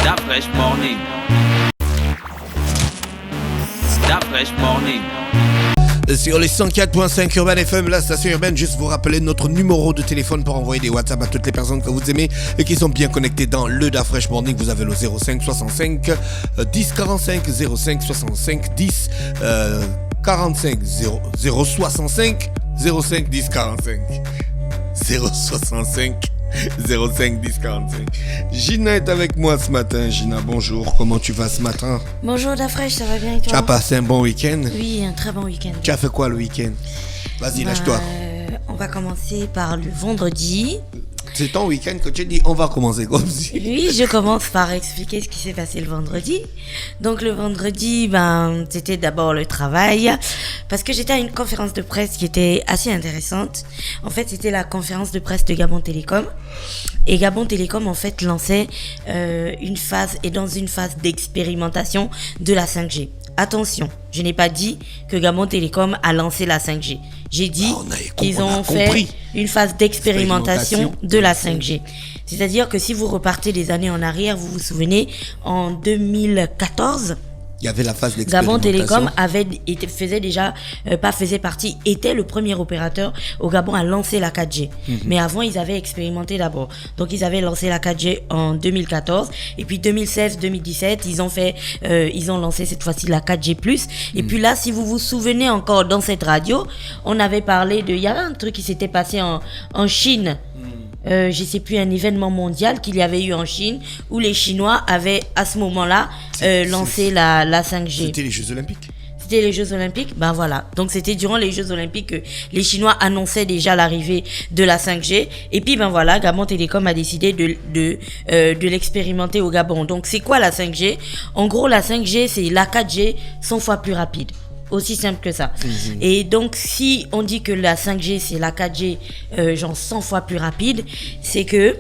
Da Fresh Morning. Da Fresh Morning. Sur les 104.5 Urban FM, la station urbaine, juste vous rappeler notre numéro de téléphone pour envoyer des WhatsApp à toutes les personnes que vous aimez et qui sont bien connectées dans le Da Fresh Morning. Vous avez le 05 65 10 45 05 65 10 45 065 05 10 45 065 05 10 45. Gina est avec moi ce matin. Gina, bonjour. Comment tu vas ce matin? Bonjour Dafresh, ça va bien et toi? Tu as passé un bon week-end? Oui, un très bon week-end. Tu as fait quoi le week-end? Vas-y, lâche-toi. On va commencer par le vendredi. C'est ton week-end que tu dis on va commencer comme si. Oui, je commence par expliquer ce qui s'est passé le vendredi. Donc le vendredi, c'était d'abord le travail parce que j'étais à une conférence de presse qui était assez intéressante. En fait, c'était la conférence de presse de Gabon Télécom. Et Gabon Télécom, en fait, lançait dans une phase d'expérimentation de la 5G. Attention, je n'ai pas dit que Gabon Télécom a lancé la 5G. J'ai dit qu'ils ont fait une phase d'expérimentation de la 5G. C'est-à-dire que si vous repartez des années en arrière, vous vous souvenez, en 2014... Il y avait la phase d'expérimentation. Gabon Télécom était le premier opérateur au Gabon à lancer la 4G. Mais avant, ils avaient expérimenté d'abord. Donc, ils avaient lancé la 4G en 2014. Et puis, 2016-2017, ils ont lancé cette fois-ci la 4G+. Et puis là, si vous vous souvenez encore dans cette radio, on avait parlé il y avait un truc qui s'était passé en Chine. Je sais plus, un événement mondial qu'il y avait eu en Chine où les Chinois avaient à ce moment-là lancé la 5G. C'était les Jeux Olympiques. C'était les Jeux Olympiques, voilà. Donc c'était durant les Jeux Olympiques que les Chinois annonçaient déjà l'arrivée de la 5G. Et puis voilà, Gabon Télécom a décidé de l'expérimenter au Gabon. Donc c'est quoi la 5G? En gros, la 5G, c'est la 4G 100 fois plus rapide. Aussi simple que ça. Et donc, si on dit que la 5G, c'est la 4G, 100 fois plus rapide, c'est que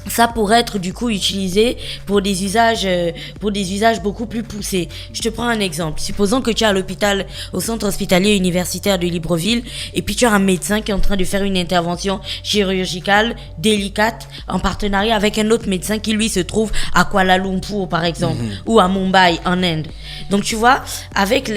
ça pourrait être du coup utilisé pour des usages beaucoup plus poussés. Je te prends un exemple. Supposons que tu es à l'hôpital, au centre hospitalier universitaire de Libreville, et puis tu as un médecin qui est en train de faire une intervention chirurgicale délicate en partenariat avec un autre médecin qui lui se trouve à Kuala Lumpur par exemple, ou à Mumbai en Inde. Donc tu vois, avec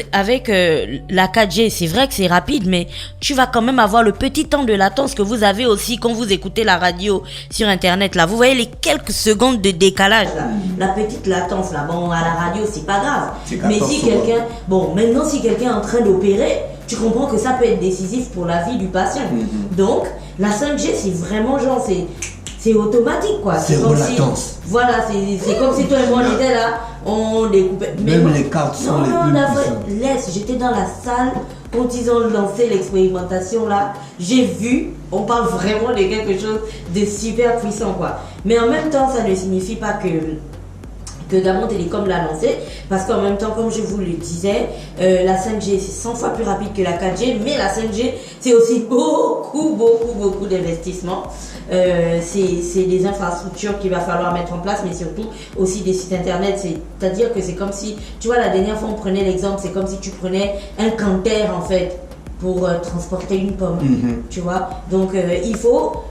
la 4G, c'est vrai que c'est rapide, mais tu vas quand même avoir le petit temps de latence que vous avez aussi quand vous écoutez la radio sur internet là. Vous voyez les quelques secondes de décalage là, la petite latence là, à la radio c'est pas grave. Mais si quelqu'un, maintenant si quelqu'un est en train d'opérer, tu comprends que ça peut être décisif pour la vie du patient. Donc la 5G c'est vraiment c'est automatique quoi. C'est comme latence. C'est comme si toi et moi on était là, on découpait. Même les cartes sont les plus puissantes. J'étais dans la salle quand ils ont lancé l'expérimentation là, j'ai vu, on parle vraiment de quelque chose de super puissant quoi. Mais en même temps, ça ne signifie pas que Gabon Télécom l'a lancé, parce qu'en même temps, comme je vous le disais, la 5G c'est 100 fois plus rapide que la 4G, mais la 5G c'est aussi beaucoup d'investissements. C'est des infrastructures qu'il va falloir mettre en place, mais surtout aussi des sites internet. C'est-à-dire que c'est comme si, tu vois, la dernière fois on prenait l'exemple, c'est comme si tu prenais un canter en fait pour transporter une pomme, tu vois. Donc il faut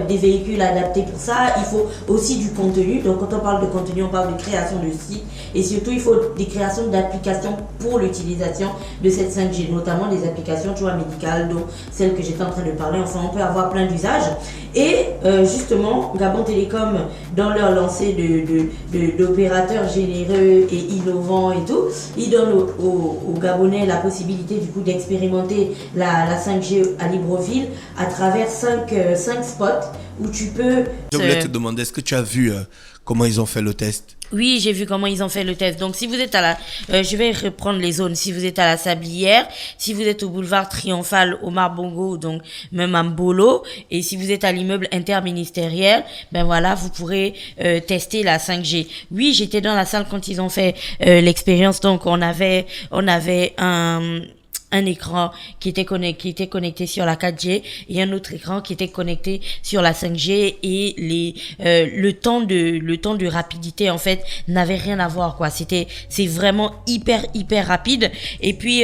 des véhicules adaptés pour ça, il faut aussi du contenu. Donc quand on parle de contenu, on parle de création de sites et surtout il faut des créations d'applications pour l'utilisation de cette 5G, notamment des applications, tu vois, médicales, dont celle que j'étais en train de parler. Enfin, on peut avoir plein d'usages. Et justement, Gabon Télécom, dans leur lancée d'opérateurs généreux et innovants et tout, ils donnent aux Gabonais la possibilité du coup d'expérimenter la 5G à Libreville à travers 5 spots où tu peux... Je voulais te demander, est-ce que tu as vu comment ils ont fait le test? Oui, j'ai vu comment ils ont fait le test. Donc, si vous êtes je vais reprendre les zones. Si vous êtes à la Sablière, si vous êtes au boulevard Triomphal, Omar Bongo, donc même à Mbolo, et si vous êtes à l'immeuble interministériel, vous pourrez tester la 5G. Oui, j'étais dans la salle quand ils ont fait l'expérience. Donc, on avait un écran qui était connecté sur la 4G et un autre écran qui était connecté sur la 5G, et le temps de rapidité en fait n'avait rien à voir, quoi. C'est vraiment hyper rapide. Et puis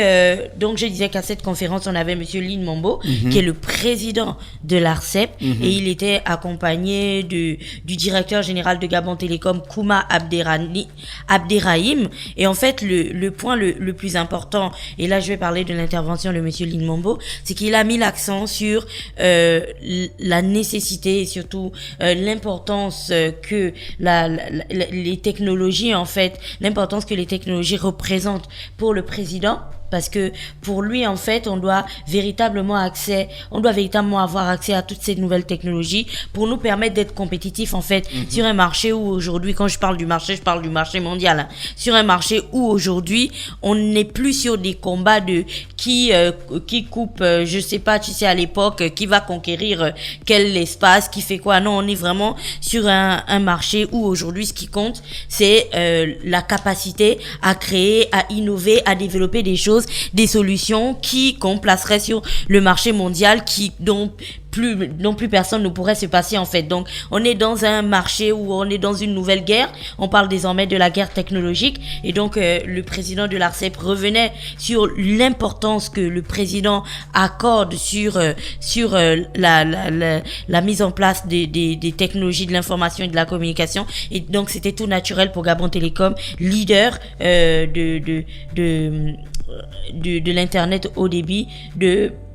donc je disais qu'à cette conférence on avait monsieur Lin Mombo qui est le président de l'ARCEP, et il était accompagné du directeur général de Gabon Télécom, Kouma Abderrahim. Et en fait le point le plus important, et là je vais parler de l'intervention de monsieur Lin Mombo, c'est qu'il a mis l'accent sur la nécessité et surtout l'importance que les technologies, en fait, l'importance que les technologies représentent pour le président. Parce que pour lui, en fait, on doit véritablement avoir accès à toutes ces nouvelles technologies pour nous permettre d'être compétitifs, en fait, sur un marché où aujourd'hui, quand je parle du marché, je parle du marché mondial, hein, sur un marché où aujourd'hui, on n'est plus sur des combats de qui coupe, je sais pas, tu sais, à l'époque, qui va conquérir quel espace, qui fait quoi. Non, on est vraiment sur un marché où aujourd'hui, ce qui compte, c'est la capacité à créer, à innover, à développer des choses, des solutions qu'on placerait sur le marché mondial, dont plus personne ne pourrait se passer, en fait. Donc on est dans un marché où on est dans une nouvelle guerre. On parle désormais de la guerre technologique, et donc le président de l'ARCEP revenait sur l'importance que le président accorde sur la mise en place des technologies de l'information et de la communication. Et donc c'était tout naturel pour Gabon Télécom, leader de l'internet haut débit,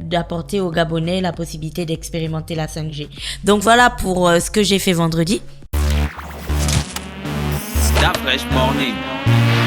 d'apporter aux Gabonais la possibilité d'expérimenter la 5G. Donc voilà pour ce que j'ai fait vendredi. Start Fresh Morning.